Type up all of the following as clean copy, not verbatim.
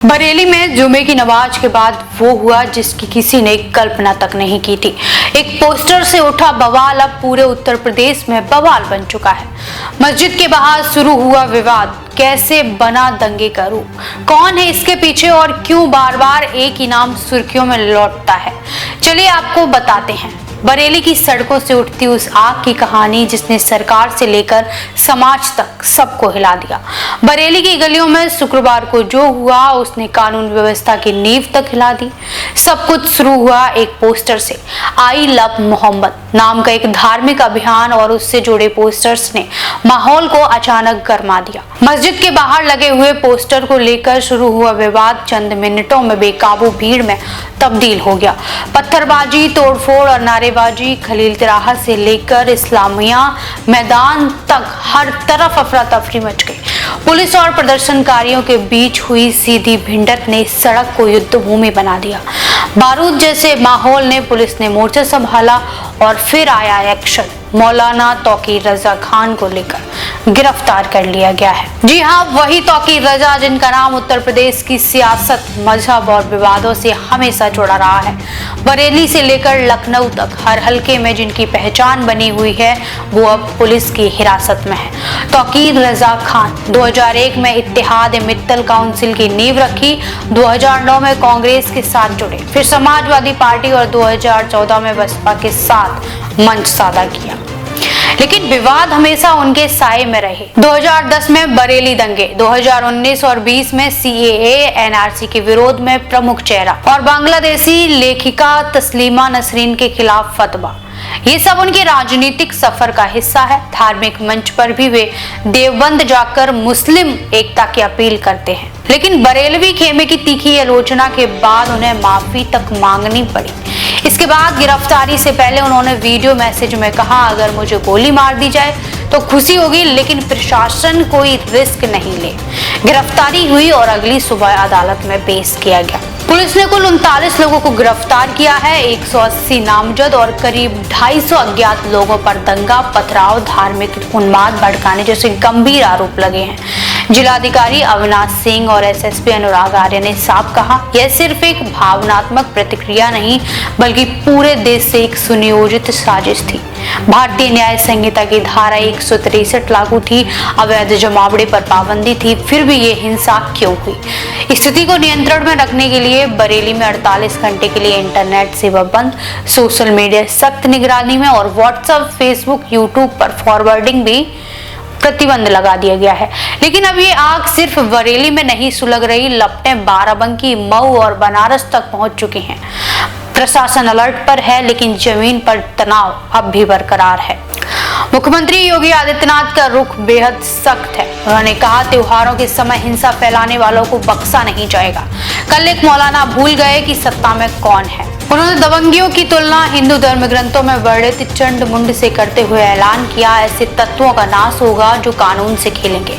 बरेली में जुमे की नमाज के बाद वो हुआ जिसकी किसी ने कल्पना तक नहीं की थी। एक पोस्टर से उठा बवाल अब पूरे उत्तर प्रदेश में बवाल बन चुका है। मस्जिद के बाहर शुरू हुआ विवाद कैसे बना दंगे का रूप, कौन है इसके पीछे और क्यों बार बार एक ही नाम सुर्खियों में लौटता है, चलिए आपको बताते हैं। बरेली की सड़कों से उठती उस आग की कहानी जिसने सरकार से लेकर समाज तक सबको हिला दिया। बरेली की गलियों में शुक्रवार को जो हुआ उसने कानून व्यवस्था की नींव तक हिला दी। सब कुछ शुरू हुआ एक पोस्टर से। आई लव मोहम्मद नाम का एक धार्मिक अभियान और उससे जुड़े पोस्टर्स ने माहौल को अचानक गरमा दिया। मस्जिद के बाहर लगे हुए पोस्टर को लेकर शुरू हुआ विवाद चंद मिनटों में बेकाबू भीड़ में तब्दील हो गया। पत्थरबाजी, तोड़फोड़ और नारेबाजी, खलील तिराहा से लेकर इस्लामिया मैदान तक हर तरफ अफरा तफरी मच गई। पुलिस और प्रदर्शनकारियों के बीच हुई सीधी भिड़ंत ने सड़क को युद्ध भूमि बना दिया। बारूद जैसे माहौल ने पुलिस ने मोर्चा संभाला और फिर आया एक्शन। मौलाना तौकीर रजा खान को लेकर गिरफ्तार कर लिया गया है। जी हाँ, वही तौकीर रजा जिनका नाम उत्तर प्रदेश की सियासत, मजहब और विवादों से हमेशा जुड़ा रहा है। बरेली से लेकर लखनऊ तक हर हलके में जिनकी पहचान बनी हुई है वो अब पुलिस की हिरासत में है। तौकीर रजा खान 2001 में इत्तेहाद मित्तल काउंसिल की नींव रखी, 2009 में कांग्रेस के साथ जुड़े, फिर समाजवादी पार्टी और 2014 में बसपा के साथ मंच साधा किया, लेकिन विवाद हमेशा उनके साए में रहे। 2010 में बरेली दंगे, 2019 और 20 में CAA NRC के विरोध में प्रमुख चेहरा और बांग्लादेशी लेखिका तस्लीमा नसरीन के खिलाफ फतवा, ये सब उनके राजनीतिक सफर का हिस्सा है। धार्मिक मंच पर भी वे देवबंद जाकर मुस्लिम एकता की अपील करते हैं, लेकिन बरेलवी खेमे की तीखी आलोचना के बाद उन्हें माफी तक मांगनी पड़ी। इसके बाद गिरफ्तारी से पहले उन्होंने वीडियो मैसेज में कहा, अगर मुझे गोली मार दी जाए तो खुशी होगी, लेकिन प्रशासन कोई रिस्क नहीं ले। गिरफ्तारी हुई और अगली सुबह अदालत में पेश किया गया। पुलिस ने कुल 39 लोगों को गिरफ्तार किया है। 180 नामजद और करीब 250 अज्ञात लोगों पर दंगा, पथराव, धार्मिक उन्माद भड़काने जैसे गंभीर आरोप लगे हैं। जिलाधिकारी अविनाश सिंह और SSP अनुराग आर्य ने साफ कहा, यह सिर्फ एक भावनात्मक प्रतिक्रिया नहीं बल्कि पूरे देश से एक सुनियोजित साजिश थी। भारतीय न्याय संहिता की धारा 163 लागू थी, अवैध जमावड़े पर पाबंदी थी, फिर भी ये हिंसा क्यों हुई? स्थिति को नियंत्रण में रखने के लिए बरेली में 48 घंटे के लिए इंटरनेट सेवा बंद, सोशल मीडिया सख्त निगरानी में और व्हाट्सएप, फेसबुक, यूट्यूब पर फॉरवर्डिंग भी प्रतिबंध लगा दिया गया है। लेकिन अब ये आग सिर्फ बरेली में नहीं सुलग रही, लपटें बाराबंकी, मऊ और बनारस तक पहुंच चुकी हैं। प्रशासन अलर्ट पर है, लेकिन जमीन पर तनाव अब भी बरकरार है। मुख्यमंत्री योगी आदित्यनाथ का रुख बेहद सख्त है। उन्होंने कहा, त्योहारों के समय हिंसा फैलाने वालों को बख्शा नहीं जाएगा। कल एक मौलाना भूल गए कि सत्ता में कौन है। उन्होंने दबंगियों की तुलना हिंदू धर्म ग्रंथों में वर्णित चंड मुंड से करते हुए ऐलान किया, ऐसे तत्वों का नाश होगा जो कानून से खेलेंगे।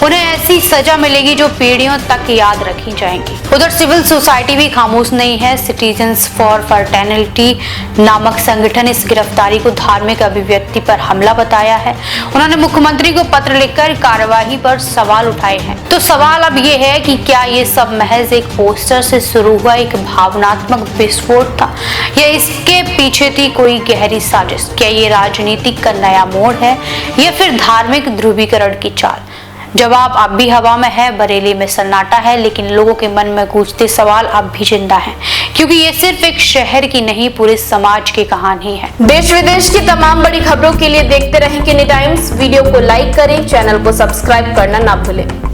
उन्हें ऐसी सजा मिलेगी जो पीढ़ियों तक याद रखी जाएंगी। उधर सिविल सोसाइटी भी खामोश नहीं है। सिटीजन्स फॉर फर्टर्निटी नामक संगठन इस गिरफ्तारी को धार्मिक अभिव्यक्ति पर हमला बताया है। उन्होंने मुख्यमंत्री को पत्र लिखकर कार्यवाही पर सवाल उठाए हैं। तो सवाल अब ये है कि क्या ये सब महज एक पोस्टर से शुरू हुआ एक भावनात्मक विस्फोट था या इसके पीछे थी कोई गहरी साजिश? क्या ये राजनीतिक का नया मोड़ है या फिर धार्मिक ध्रुवीकरण की चाल? जवाब अब भी हवा में है। बरेली में सन्नाटा है, लेकिन लोगों के मन में गूंजते सवाल अब भी जिंदा हैं, क्योंकि ये सिर्फ एक शहर की नहीं पूरे समाज की कहानी है। देश विदेश की तमाम बड़ी खबरों के लिए देखते रहें किनी टाइम्स। वीडियो को लाइक करें, चैनल को सब्सक्राइब करना ना भूलें।